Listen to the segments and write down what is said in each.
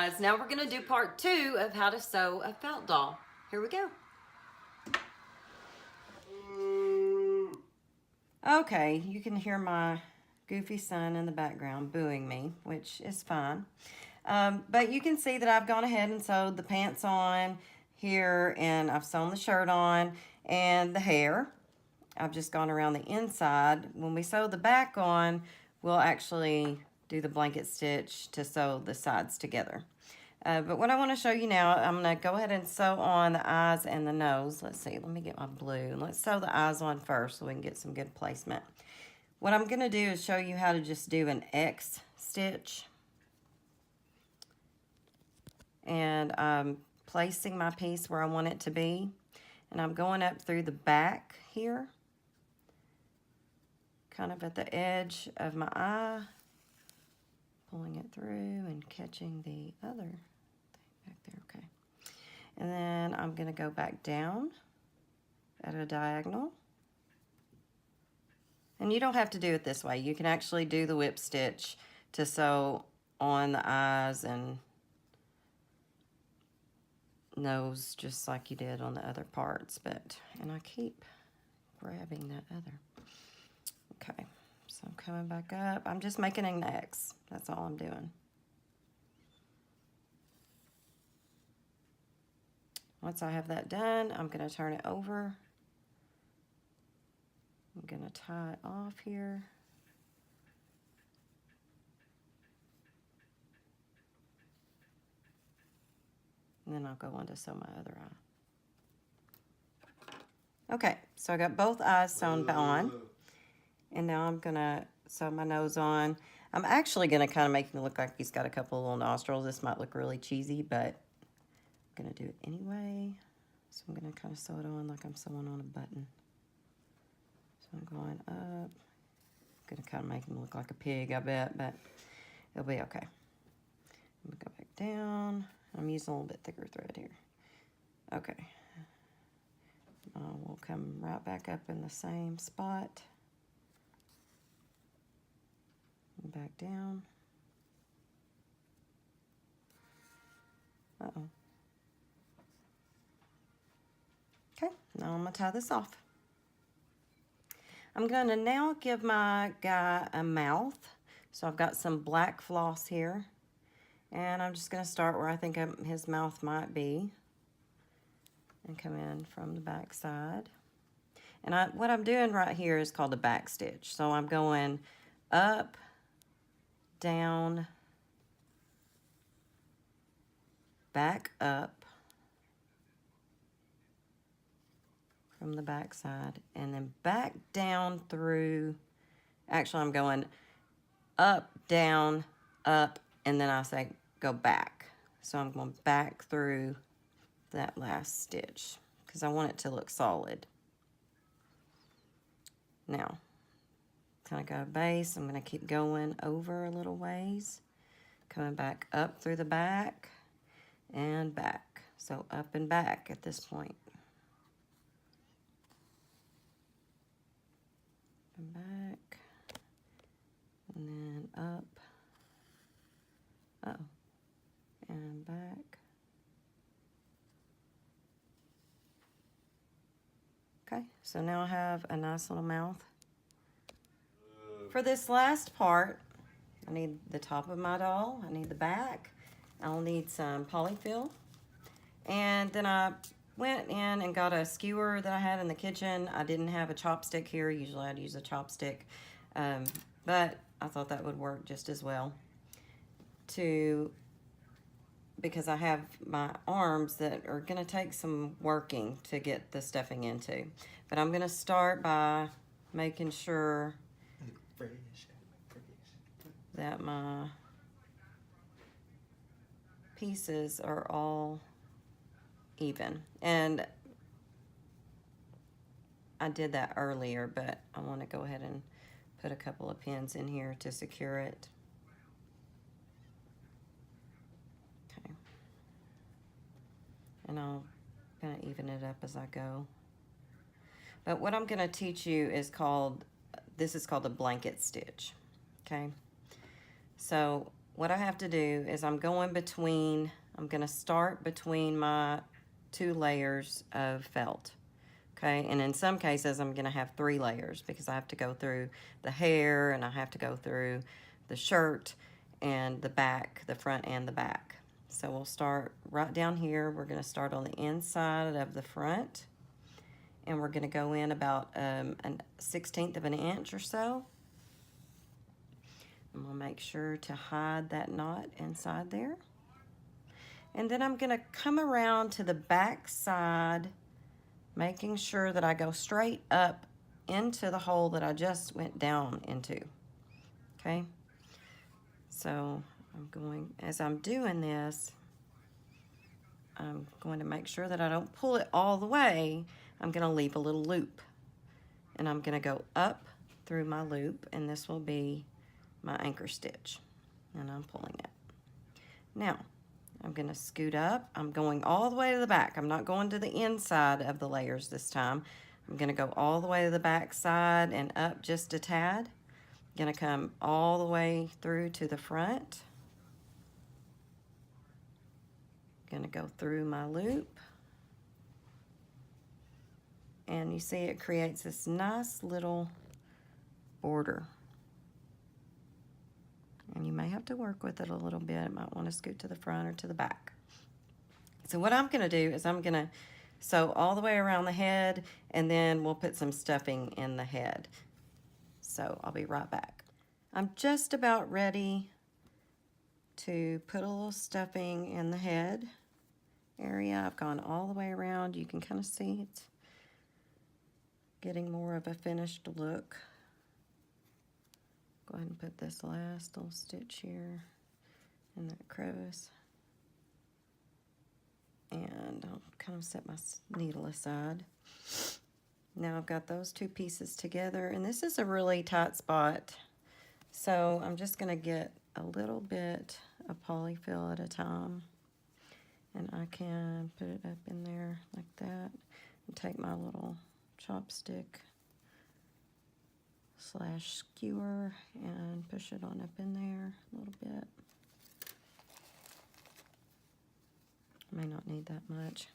guys, now we're going to do part 2 of how to sew a felt doll. Here we go. Okay, you can hear my goofy son in the background booing me, which is fine. But you can see that I've gone ahead and sewed the pants on here, and I've sewn the shirt on and the hair. I've just gone around the inside. When we sew the back on, we'll actually do the blanket stitch to sew the sides together. But what I want to show you now, I'm going to go ahead and sew on the eyes and the nose. Let's see, let me get my blue. Let's sew the eyes on first so we can get some good placement. What I'm going to do is show you how to just do an X stitch. And I'm placing my piece where I want it to be. And I'm going up through the back here, kind of at the edge of my eye, pulling it through and catching the other thing back there. Okay. And then I'm going to go back down at a diagonal. And you don't have to do it this way. You can actually do the whip stitch to sew on the eyes and nose just like you did on the other parts. And I keep grabbing that other. Okay, so I'm coming back up. I'm just making an X. That's all I'm doing. Once I have that done, I'm going to turn it over. I'm going to tie it off here. And then I'll go on to sew my other eye. Okay, so I got both eyes sewn on. And now I'm going to sew my nose on. I'm actually going to kind of make him look like he's got a couple of little nostrils. This might look really cheesy, but I'm going to do it anyway. So I'm going to kind of sew it on like I'm sewing on a button. So I'm going up. I'm going to kind of make him look like a pig, I bet, but it'll be okay. I'm going to go back down. I'm using a little bit thicker thread here. Okay. We'll come right back up in the same spot. And back down. Uh-oh. Okay, now I'm going to tie this off. I'm going to now give my guy a mouth. So I've got some black floss here. And I'm just going to start where I think his mouth might be. And come in from the back side. And what I'm doing right here is called a back stitch. So I'm going up, down, back up from the back side, and then back down through, actually I'm going up, down, up, and then I say go back. So I'm going back through that last stitch because I want it to look solid. Now, kind of got a base. I'm going to keep going over a little ways, coming back up through the back and back. So up and back at this point. And back, and then up, and back. Okay, so now I have a nice little mouth. For this last part, I need the top of my doll, I need the back, I'll need some polyfill, and then I went in and got a skewer that I had in the kitchen. I didn't have a chopstick here. Usually I'd use a chopstick, but I thought that would work just as well because I have my arms that are going to take some working to get the stuffing into. But I'm going to start by making sure that my pieces are all even. And I did that earlier, but I want to go ahead and put a couple of pins in here to secure it. Okay. And I'm going to even it up as I go. But what I'm going to teach you is this is called a blanket stitch. Okay. So what I have to do is I'm going to start between my 2 layers of felt. Okay, and in some cases I'm gonna have 3 layers because I have to go through the hair and I have to go through the shirt and the back, the front and the back. So we'll start right down here. We're gonna start on the inside of the front, and we're gonna go in about a 1/16 of an inch or so. And we'll make sure to hide that knot inside there. And then I'm gonna come around to the back side, making sure that I go straight up into the hole that I just went down into. Okay, so as I'm doing this, I'm going to make sure that I don't pull it all the way. I'm going to leave a little loop, and I'm going to go up through my loop, and this will be my anchor stitch, and I'm pulling it. Now I'm going to scoot up. I'm going all the way to the back. I'm not going to the inside of the layers this time. I'm going to go all the way to the back side and up just a tad. I'm going to come all the way through to the front. I'm going to go through my loop. And you see it creates this nice little border. And you may have to work with it a little bit. It might want to scoot to the front or to the back. So what I'm going to do is I'm going to sew all the way around the head, and then we'll put some stuffing in the head. So I'll be right back. I'm just about ready to put a little stuffing in the head area. I've gone all the way around. You can kind of see it's getting more of a finished look. Go ahead and put this last little stitch here in that crevice. And I'll kind of set my needle aside. Now I've got those 2 pieces together, and this is a really tight spot. So I'm just going to get a little bit of polyfill at a time. And I can put it up in there like that and take my little chopstick / skewer and push it on up in there a little bit. May not need that much.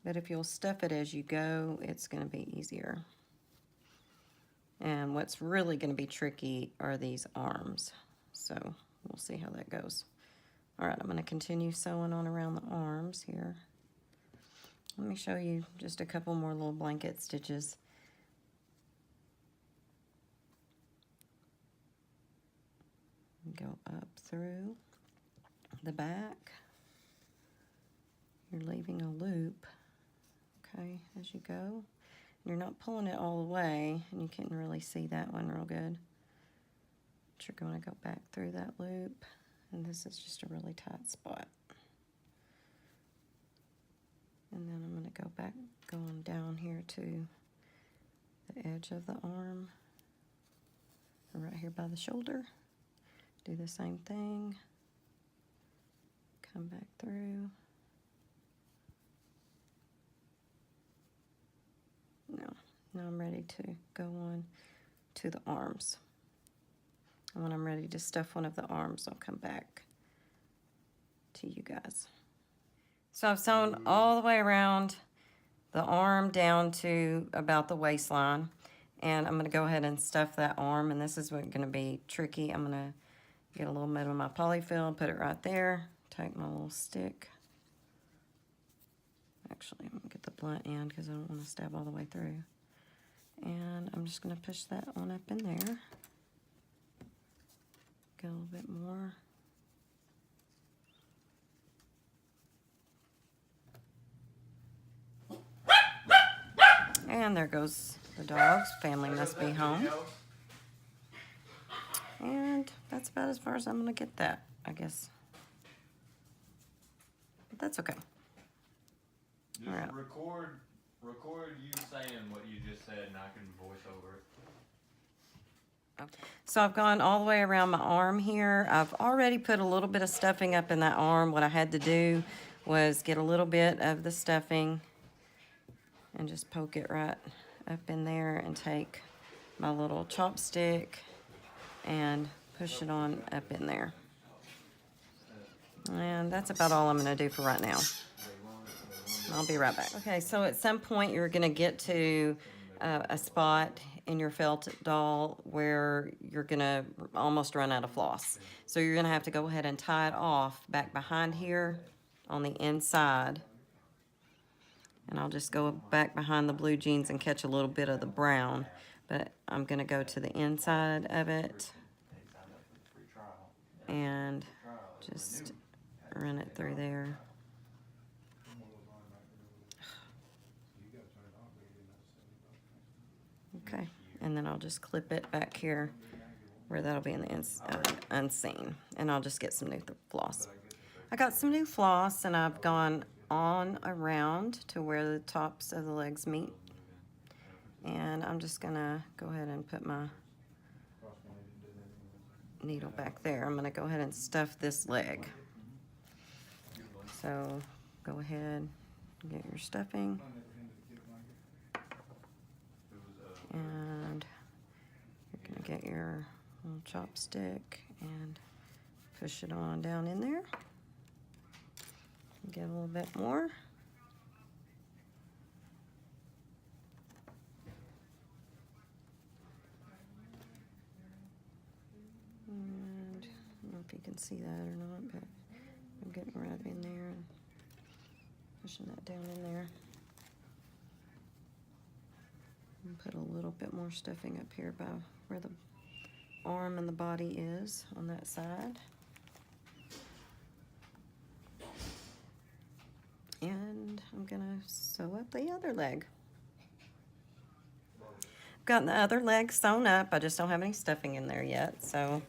But if you'll stuff it as you go, it's going to be easier. And what's really going to be tricky are these arms. So we'll see how that goes. All right, I'm going to continue sewing on around the arms here. Let me show you just a couple more little blanket stitches. Go up through the back. You're leaving a loop, okay, as you go. You're not pulling it all the way, and you can't really see that one real good. But you're going to go back through that loop, and this is just a really tight spot. And then I'm going to go back, going down here to the edge of the arm, right here by the shoulder. Do the same thing. Come back through. Now I'm ready to go on to the arms. And when I'm ready to stuff one of the arms, I'll come back to you guys. So I've sewn all the way around the arm down to about the waistline. And I'm going to go ahead and stuff that arm. And this is what's going to be tricky. I'm going to get a little bit of my polyfill and put it right there. Take my little stick. Actually, I'm going to get the blunt end because I don't want to stab all the way through. And I'm just going to push that one up in there. Get a little bit more. And there goes the dogs. Family must be home. And that's about as far as I'm going to get that, I guess. But that's okay. Just all right. record you saying what you just said, and I can voice over it. Okay. So I've gone all the way around my arm here. I've already put a little bit of stuffing up in that arm. What I had to do was get a little bit of the stuffing and just poke it right up in there and take my little chopstick and push it on up in there. And that's about all I'm going to do for right now. I'll be right back. Okay, so at some point you're going to get to a spot in your felt doll where you're going to almost run out of floss. So you're going to have to go ahead and tie it off back behind here on the inside. And I'll just go back behind the blue jeans and catch a little bit of the brown. But I'm going to go to the inside of it and just run it through there. Okay, and then I'll just clip it back here where that'll be in the unseen. And I'll just get some new floss. I got some new floss and I've gone on around to where the tops of the legs meet. And I'm just gonna go ahead and put my needle back there. I'm gonna go ahead and stuff this leg. So go ahead, get your stuffing. And you're gonna get your little chopstick and push it on down in there. Get a little bit more. And I don't know if you can see that or not, but I'm getting right in there and pushing that down in there. And put a little bit more stuffing up here by where the arm and the body is on that side. And I'm gonna sew up the other leg. I've got the other leg sewn up. I just don't have any stuffing in there yet. So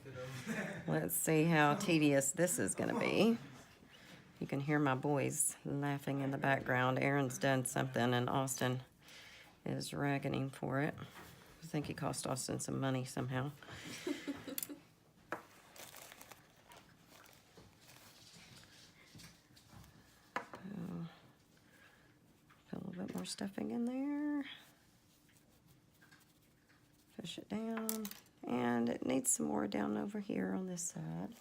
let's see how tedious this is gonna be. You can hear my boys laughing in the background. Aaron's done something and Austin is ragging him for it. I think he cost Austin some money somehow. Put a little bit more stuffing in there. Push it down. And it needs some more down over here on this side.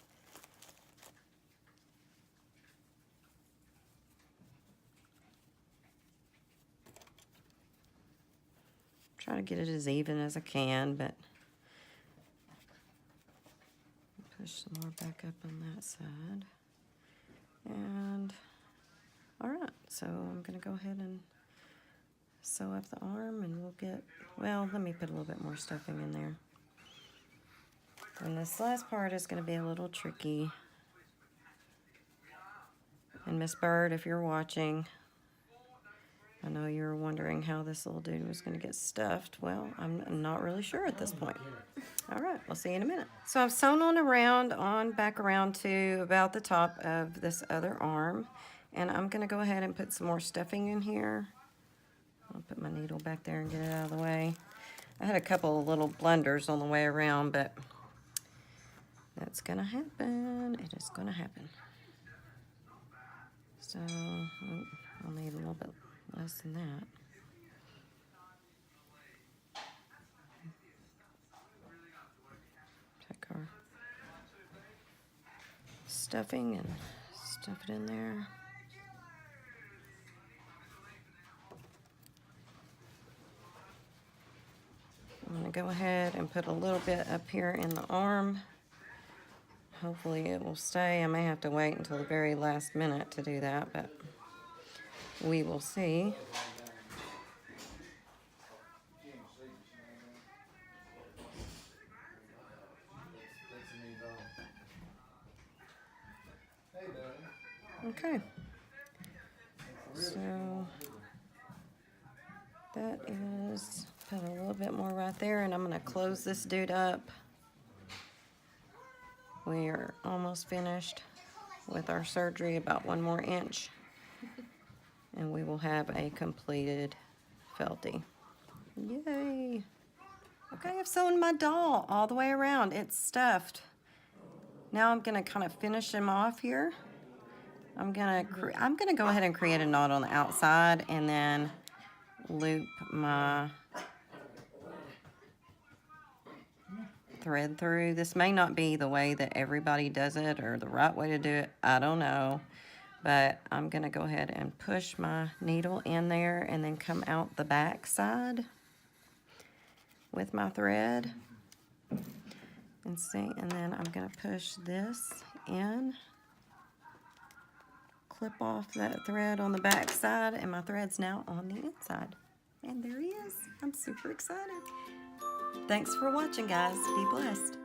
Try to get it as even as I can, but push some more back up on that side. And all right, so I'm gonna go ahead and sew up the arm and we'll get, well, let me put a little bit more stuffing in there. And this last part is gonna be a little tricky. And Miss Bird, if you're watching, I know you were wondering how this little dude was going to get stuffed. Well, I'm not really sure at this point. All right, we'll see you in a minute. So I've sewn back around to about the top of this other arm. And I'm going to go ahead and put some more stuffing in here. I'll put my needle back there and get it out of the way. I had a couple of little blunders on the way around, but that's going to happen. It is going to happen. So I'll need a little bit less than that. Take our stuffing and stuff it in there. I'm going to go ahead and put a little bit up here in the arm. Hopefully it will stay. I may have to wait until the very last minute to do that, but we will see. Okay. So that is, put a little bit more right there, and I'm going to close this dude up. We are almost finished with our surgery, about 1 more inch. And we will have a completed Feltie. Yay! Okay, I've sewn my doll all the way around. It's stuffed. Now I'm gonna kind of finish him off here. I'm gonna go ahead and create a knot on the outside and then loop my thread through. This may not be the way that everybody does it or the right way to do it. I don't know. But I'm going to go ahead and push my needle in there and then come out the back side with my thread. And see, and then I'm going to push this in. Clip off that thread on the back side, and my thread's now on the inside. And there he is. I'm super excited. Thanks for watching, guys. Be blessed.